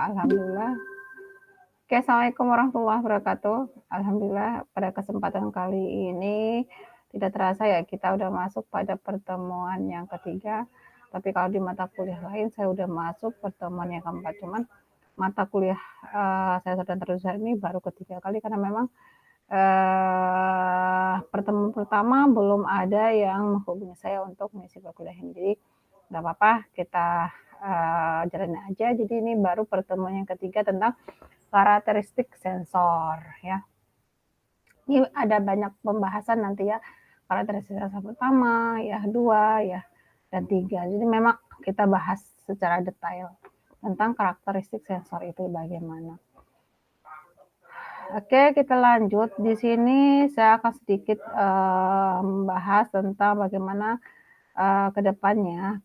Alhamdulillah. Oke, assalamualaikum warahmatullahi wabarakatuh. Alhamdulillah pada kesempatan kali ini tidak terasa ya kita udah masuk pada pertemuan yang ketiga. Tapi kalau di mata kuliah lain saya udah masuk pertemuan yang keempat. Cuman mata kuliah saya dan terusan ini baru ketiga kali karena memang pertemuan pertama belum ada yang menghubungi saya untuk mengisi perkuliahan. Jadi nggak apa-apa kita jalanin aja. Jadi ini baru pertemuan yang ketiga tentang karakteristik sensor ya. Ini ada banyak pembahasan nanti ya, karakteristik sensor pertama, ya dua, ya dan tiga. Jadi memang kita bahas secara detail tentang karakteristik sensor itu bagaimana. Oke, kita lanjut. Di sini saya akan sedikit membahas tentang bagaimana kedepannya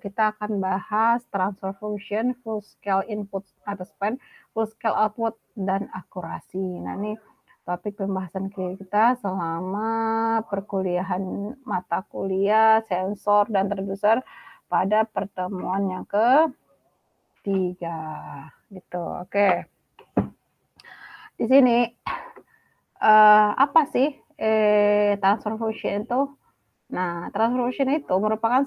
kita akan bahas transfer function, full scale input atau span, full scale output, dan akurasi. Nah, ini topik pembahasan kita selama perkuliahan mata kuliah sensor dan transducer pada pertemuan yang ketiga gitu. Oke, di sini apa sih transfer function itu? Nah, transfer function itu merupakan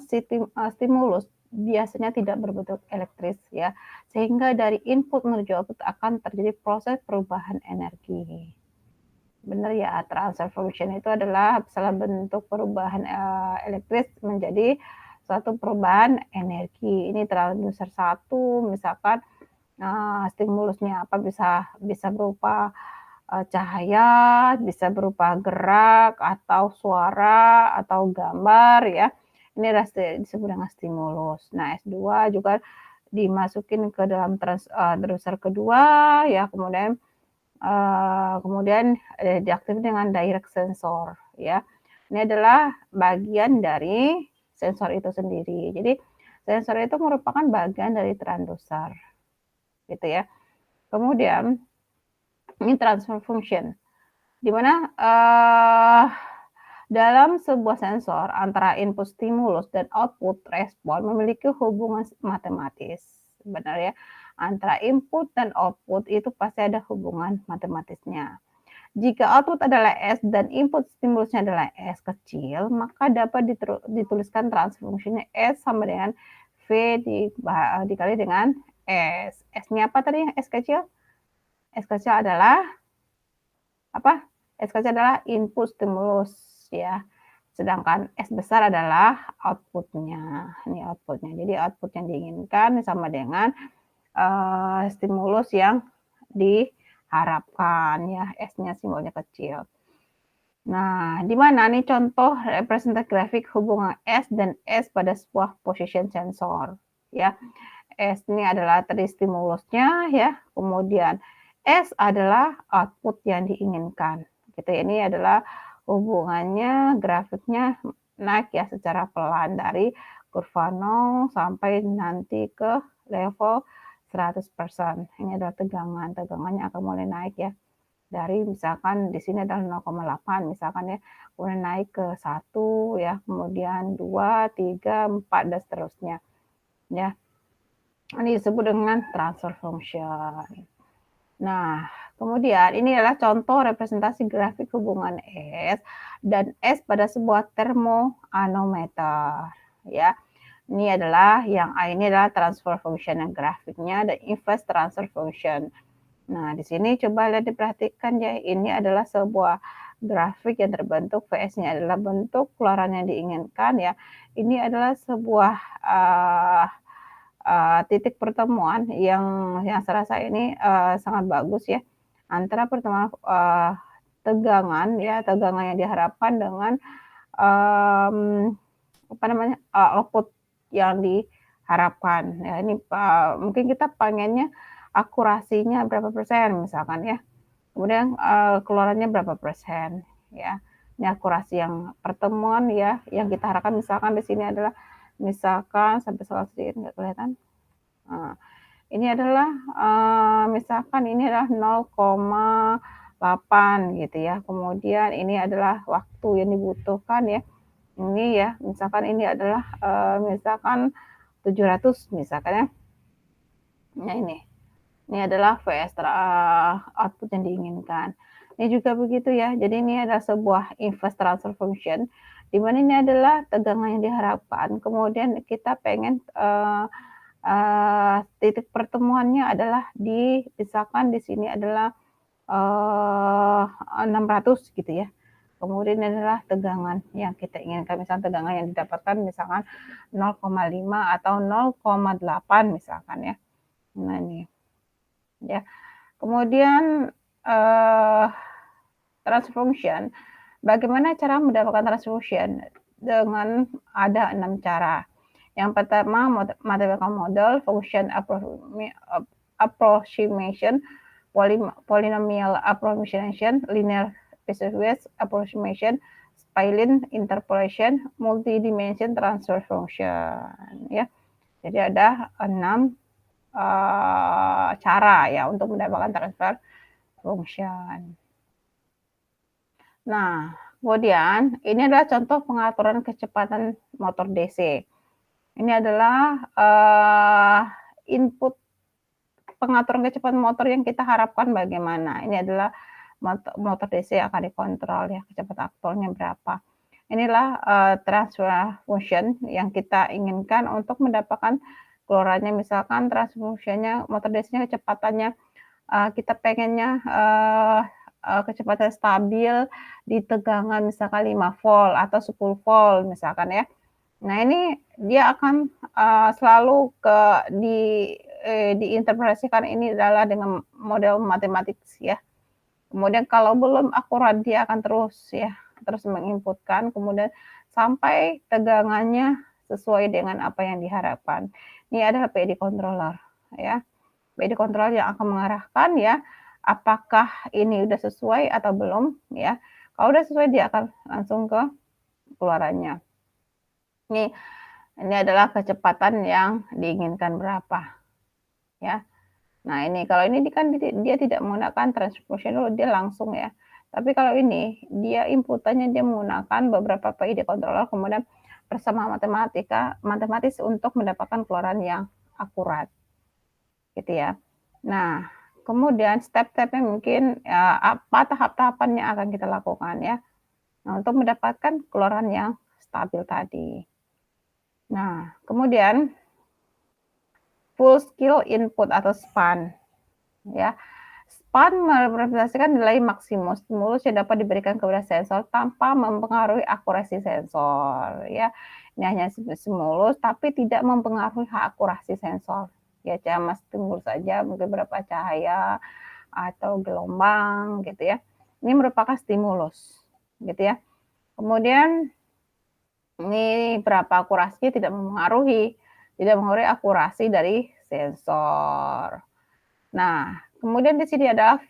stimulus biasanya tidak berbentuk elektris ya, sehingga dari input menuju output akan terjadi proses perubahan energi. Benar ya, transfer function itu adalah salah bentuk perubahan elektris menjadi suatu perubahan energi. Ini transducer satu, misalkan stimulusnya apa bisa berupa cahaya, bisa berupa gerak atau suara atau gambar ya. Ini disebut dengan stimulus. Nah, S2 juga dimasukin ke dalam transducer kedua ya, kemudian diaktifkan dengan direct sensor ya. Ini adalah bagian dari sensor itu sendiri. Jadi sensor itu merupakan bagian dari transducer gitu ya. Kemudian ini transfer function, di mana dalam sebuah sensor antara input stimulus dan output respon memiliki hubungan matematis. Benar ya, antara input dan output itu pasti ada hubungan matematisnya. Jika output adalah S dan input stimulusnya adalah S kecil, maka dapat dituliskan transfer fungsinya S sama dengan V dikali dengan S. S-nya apa tadi yang S kecil? S kecil adalah apa? S kecil adalah input stimulus ya. Sedangkan S besar adalah outputnya. Ini outputnya. Jadi output yang diinginkan sama dengan stimulus yang diharapkan ya. S-nya simbolnya kecil. Nah, di mana nih contoh representasi grafik hubungan S dan S pada sebuah position sensor ya. S ini adalah tadi stimulusnya ya, kemudian S adalah output yang diinginkan. Gitu ya. Ini adalah hubungannya grafiknya naik ya secara pelan dari kurva 0 sampai nanti ke level 100%. Ini adalah tegangan. Tegangannya akan mulai naik ya. Dari misalkan di sini adalah 0,8 misalkan ya, kemudian naik ke 1 ya, kemudian 2, 3, 4 dan seterusnya. Ya. Ini disebut dengan transfer function. Nah, kemudian ini adalah contoh representasi grafik hubungan S dan S pada sebuah termoanometer ya. Ini adalah ini adalah transfer function yang grafiknya dan inverse transfer function. Nah, di sini coba lihat diperhatikan ya, ini adalah sebuah grafik yang terbentuk VS-nya adalah bentuk keluaran yang diinginkan ya. Ini adalah sebuah titik pertemuan yang saya rasa ini sangat bagus ya, antara pertemuan tegangan yang diharapkan dengan output yang diharapkan ya. Ini mungkin kita pengennya akurasinya berapa persen misalkan ya, kemudian keluarannya berapa persen ya. Ini akurasi yang pertemuan ya, yang kita harapkan misalkan di sini adalah misalkan sampai sedikit nggak kelihatan. Nah, ini adalah misalkan ini adalah 0,8 gitu ya. Kemudian ini adalah waktu yang dibutuhkan ya. Ini ya, misalkan ini adalah misalkan 700 misalkan ya. Nah ini. Ini adalah VS output yang diinginkan. Ini juga begitu ya. Jadi ini adalah sebuah inverse transfer function, di mana ini adalah tegangan yang diharapkan. Kemudian kita pengen titik pertemuannya adalah misalkan di sini adalah 600 gitu ya. Kemudian adalah tegangan yang kita inginkan, misalnya tegangan yang didapatkan misalkan 0,5 atau 0,8 misalkan ya. Nah ini ya. Kemudian transfer function. Bagaimana cara mendapatkan transfer function? Dengan ada 6 cara. Yang pertama, mathematical model, function approximation, polynomial approximation, linear piecewise approximation, spline interpolation, multidimension transfer function ya. Jadi ada 6 cara ya untuk mendapatkan transfer function. Nah, kemudian ini adalah contoh pengaturan kecepatan motor DC. Ini adalah input pengaturan kecepatan motor yang kita harapkan bagaimana. Ini adalah motor DC yang akan dikontrol ya, kecepatan aktualnya berapa. Inilah transfer function yang kita inginkan untuk mendapatkan keluarannya. Misalkan transfer functionnya motor DC-nya kecepatannya kita pengennya kecepatan stabil di tegangan misalkan 5 volt atau 10 volt misalkan ya. Nah ini dia akan selalu diinterpretasikan ini adalah dengan model matematik ya. Kemudian kalau belum akurat dia akan terus menginputkan, kemudian sampai tegangannya sesuai dengan apa yang diharapkan. Ini adalah PID controller ya. PID controller yang akan mengarahkan ya apakah ini udah sesuai atau belum ya. Kalau udah sesuai dia akan langsung ke keluarannya. Ini adalah kecepatan yang diinginkan berapa ya. Nah ini kalau ini kan dia tidak menggunakan transformation dulu, dia langsung ya. Tapi kalau ini dia inputannya dia menggunakan beberapa PID controller kemudian bersama matematis untuk mendapatkan keluaran yang akurat gitu ya. Nah kemudian step-stepnya mungkin apa tahap-tahapannya akan kita lakukan ya. Nah, untuk mendapatkan keluaran yang stabil tadi. Nah kemudian full scale input atau SPAN ya. SPAN merepresentasikan nilai maksimum stimulus yang dapat diberikan kepada sensor tanpa mempengaruhi akurasi sensor ya. Ini hanya stimulus tapi tidak mempengaruhi akurasi sensor. Ya cuma stimulus saja, mungkin berapa cahaya atau gelombang gitu ya. Ini merupakan stimulus gitu ya. Kemudian ini berapa akurasinya tidak mempengaruhi akurasi dari sensor. Nah, kemudian di sini adalah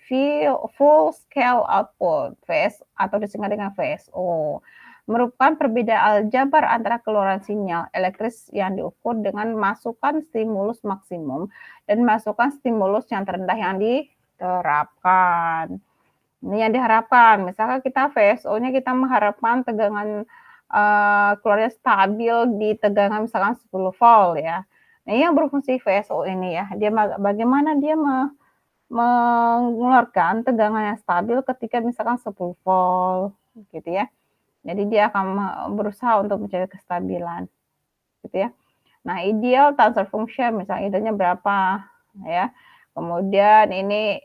full scale output (VS) atau disingkat dengan VSO. Merupakan perbedaan aljabar antara keluaran sinyal elektris yang diukur dengan masukan stimulus maksimum dan masukan stimulus yang terendah yang diterapkan. Ini yang diharapkan. Misalkan kita VSO-nya kita mengharapkan tegangan keluarnya stabil di tegangan misalkan 10 volt ya. Nah, yang berfungsi VSO ini ya, dia bagaimana dia mengeluarkan tegangan yang stabil ketika misalkan 10 volt gitu ya. Jadi dia akan berusaha untuk mencari kestabilan gitu ya. Nah, ideal transfer function misalnya idealnya berapa ya. Kemudian ini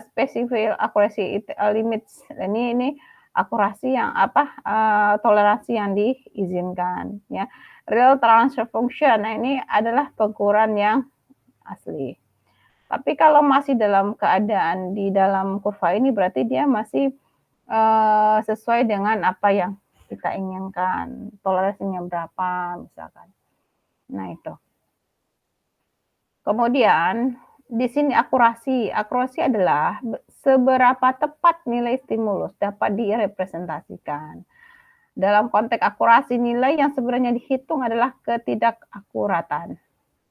specific accuracy limits. Ini akurasi yang toleransi yang diizinkan ya. Real transfer function. Nah, ini adalah pengukuran yang asli. Tapi kalau masih dalam keadaan di dalam kurva ini berarti dia masih sesuai dengan apa yang kita inginkan. Toleransinya berapa misalkan. Nah, itu. Kemudian di sini akurasi. Akurasi adalah seberapa tepat nilai stimulus dapat direpresentasikan. Dalam konteks akurasi, nilai yang sebenarnya dihitung adalah ketidakakuratan.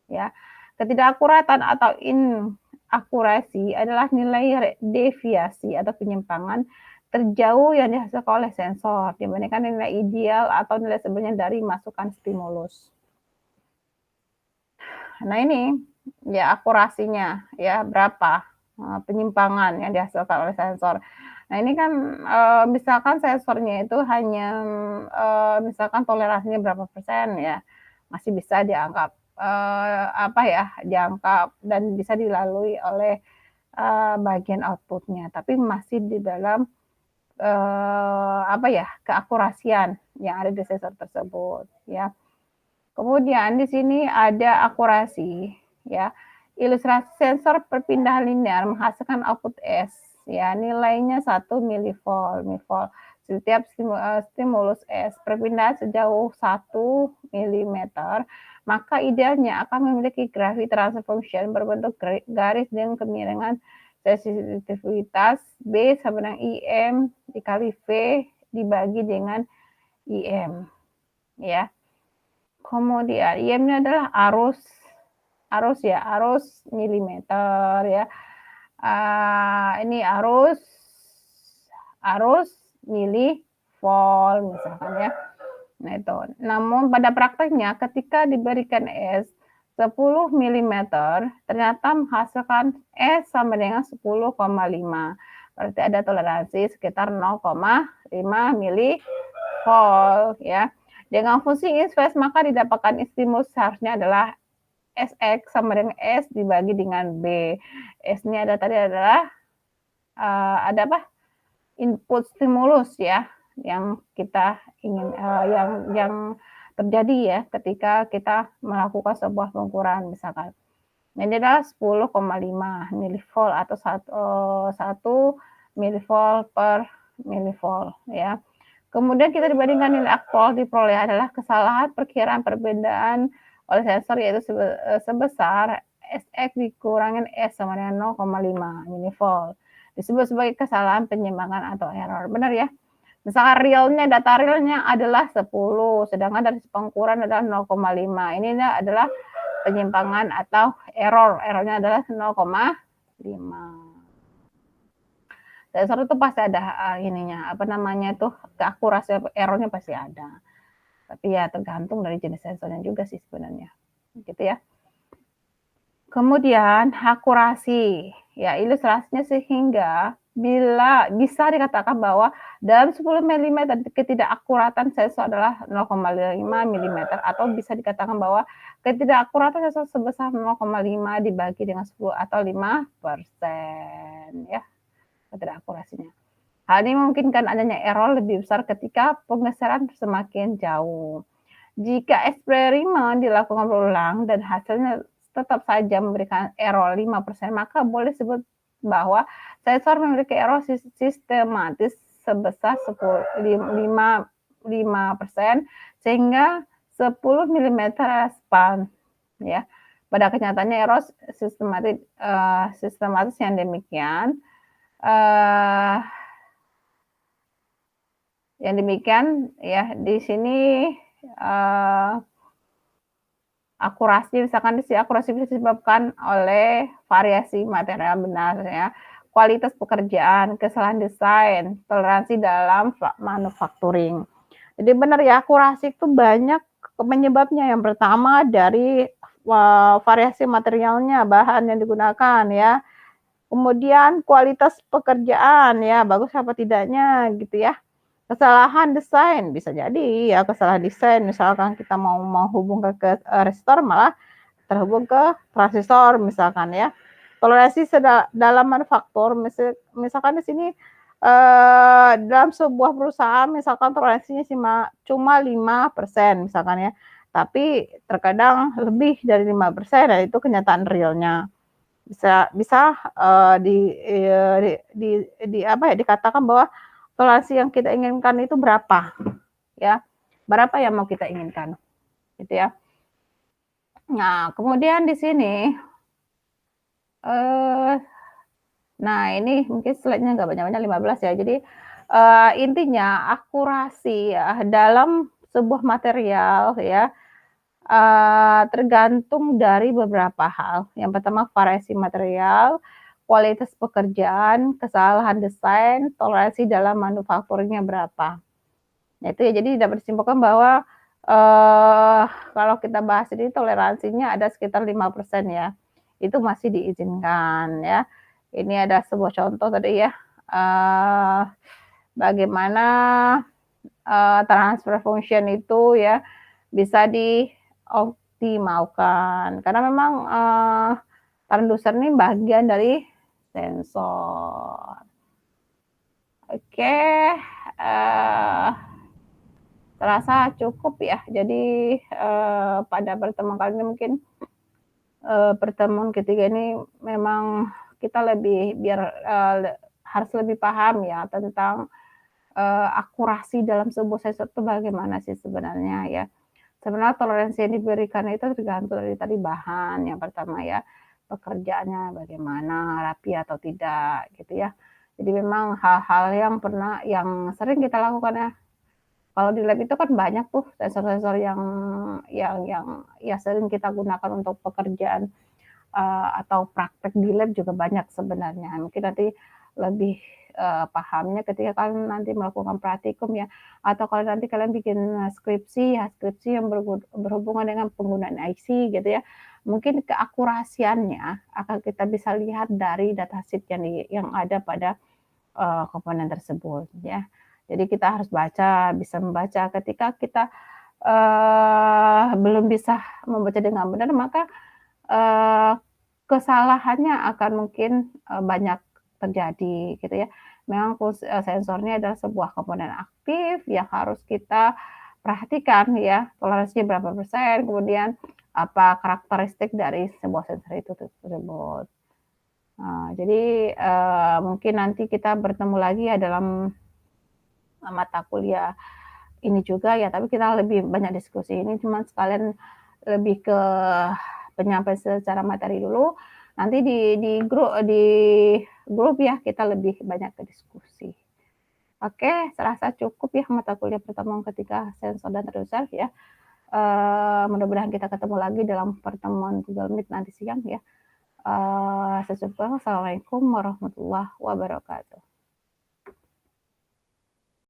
Ya. Ketidakakuratan atau inakurasi adalah nilai deviasi atau penyimpangan terjauh yang dihasilkan oleh sensor dibandingkan nilai ideal atau nilai sebenarnya dari masukan stimulus. Nah ini ya akurasinya ya berapa, penyimpangan yang dihasilkan oleh sensor. Nah ini kan, misalkan sensornya itu hanya, misalkan toleransinya berapa persen ya, masih bisa dianggap, apa ya, dianggap dan bisa dilalui oleh, bagian output-nya, tapi masih di dalam, apa ya, keakurasian yang ada di sensor tersebut ya. Kemudian di sini ada akurasi ya. Ilustrasi sensor perpindahan linear menghasilkan output S ya, nilainya 1 milivolt. Setiap stimulus S perpindahan sejauh 1 milimeter, maka idealnya akan memiliki gravity transfer function berbentuk garis dengan kemiringan sensitivitas B sama dengan IM dikali V dibagi dengan IM ya. Kemudian IM-nya adalah arus milimeter ya. Ini arus milivolt misalkan ya. Nah itu. Namun pada prakteknya ketika diberikan S 10 milimeter ternyata menghasilkan S sama dengan 10,5. Berarti ada toleransi sekitar 0,5 milivolt ya. Dengan fungsi inverse maka didapatkan stimulus seharusnya adalah Sx sama dengan S dibagi dengan B. S-nya adalah ada apa? Input stimulus ya yang kita ingin yang terjadi ya ketika kita melakukan sebuah pengukuran misalkan. Nah, ini adalah 10,5 milivolt atau 1 milivolt per milivolt ya. Kemudian kita dibandingkan nilai aktual diperoleh adalah kesalahan perkiraan perbedaan oleh sensor yaitu sebesar Sx dikurangin S sama dengan 0,5 milivolt. Disebut sebagai kesalahan penyimpangan atau error. Benar ya? Misalkan data realnya adalah 10, sedangkan dari pengukuran adalah 0,5. Ini adalah penyimpangan atau error. Errornya adalah 0,5. Sensor itu pasti ada ininya, apa namanya itu, keakurasian errornya pasti ada. Tapi ya tergantung dari jenis sensornya juga sih sebenarnya. Gitu ya. Kemudian akurasi. Ya, ilustrasinya sehingga bila bisa dikatakan bahwa dalam 10 mm ketidakakuratan sensor adalah 0,5 mm atau bisa dikatakan bahwa ketidakakuratan sensor sebesar 0,5 dibagi dengan 10 atau 5% ya. Ketidakakurasinya. Hal ini memungkinkan adanya error lebih besar ketika penggeseran semakin jauh. Jika eksperimen dilakukan berulang dan hasilnya tetap saja memberikan error 5%, maka boleh disebut bahwa sensor memiliki error sistematis sebesar 5% sehingga 10 mm span ya. Pada kenyataannya error sistematis yang demikian ya di sini akurasi misalkan akurasi bisa disebabkan oleh variasi material benar ya, kualitas pekerjaan, kesalahan desain, toleransi dalam manufacturing. Jadi benar ya akurasi itu banyak penyebabnya. Yang pertama dari variasi materialnya, bahan yang digunakan ya. Kemudian kualitas pekerjaan ya, bagus apa tidaknya gitu ya. Kesalahan desain bisa jadi ya, kesalahan desain misalkan kita mau menghubung ke resistor malah terhubung ke transistor misalkan ya. Toleransi dalam manufaktur misalkan di sini dalam sebuah perusahaan misalkan toleransinya cuma 5% misalkan ya. Tapi terkadang lebih dari 5% dan itu kenyataan realnya. Bisa dikatakan bahwa toleransi yang kita inginkan itu berapa ya, berapa yang mau kita inginkan gitu ya. Nah kemudian di sini nah ini mungkin slide-nya nggak banyak-banyak 15 ya. Jadi intinya akurasi ya dalam sebuah material ya tergantung dari beberapa hal. Yang pertama variasi material, kualitas pekerjaan, kesalahan desain, toleransi dalam manufakturnya berapa. Nah itu ya, jadi dapat disimpulkan bahwa kalau kita bahas ini toleransinya ada sekitar 5% ya. itu masih diizinkan ya. Ini ada sebuah contoh tadi ya, eee, bagaimana, transfer function itu ya bisa dioptimalkan karena memang, transducer ini bagian dari sensor. Oke, terasa cukup ya. Jadi, pada pertemuan kali ini mungkin, pertemuan ketiga ini memang kita lebih biar, harus lebih paham ya tentang, akurasi dalam sebuah sensor itu bagaimana sih sebenarnya ya. Sebenarnya toleransi yang diberikan itu tergantung dari tadi bahan yang pertama ya, pekerjaannya bagaimana, rapi atau tidak gitu ya. Jadi memang hal-hal yang sering kita lakukan ya, kalau di lab itu kan banyak tuh sensor-sensor yang ya sering kita gunakan untuk pekerjaan, atau praktek di lab juga banyak sebenarnya. Mungkin nanti lebih, pahamnya ketika kalian nanti melakukan praktikum ya, atau kalau nanti kalian bikin skripsi ya, skripsi yang berhubungan dengan penggunaan IC gitu ya. Mungkin keakurasiannya akan kita bisa lihat dari datasheet yang ada pada, komponen tersebut ya. Jadi kita harus bisa membaca. Ketika kita, belum bisa membaca dengan benar maka, eee, kesalahannya akan mungkin, banyak terjadi gitu ya. Memang sensornya adalah sebuah komponen aktif yang harus kita perhatikan ya, toleransinya berapa persen, kemudian apa karakteristik dari sebuah sensor itu tersebut. Jadi, mungkin nanti kita bertemu lagi ya dalam, mata kuliah ini juga ya, tapi kita lebih banyak diskusi. Ini cuman sekalian lebih ke penyampaian secara materi dulu, nanti di grup ya kita lebih banyak ke diskusi. Oke, serasa cukup ya mata kuliah pertemuan ketika sensor dan transducer ya. Mudah-mudahan kita ketemu lagi dalam pertemuan Google Meet nanti siang ya. Saya ucapkan wassalamualaikum warahmatullahi wabarakatuh.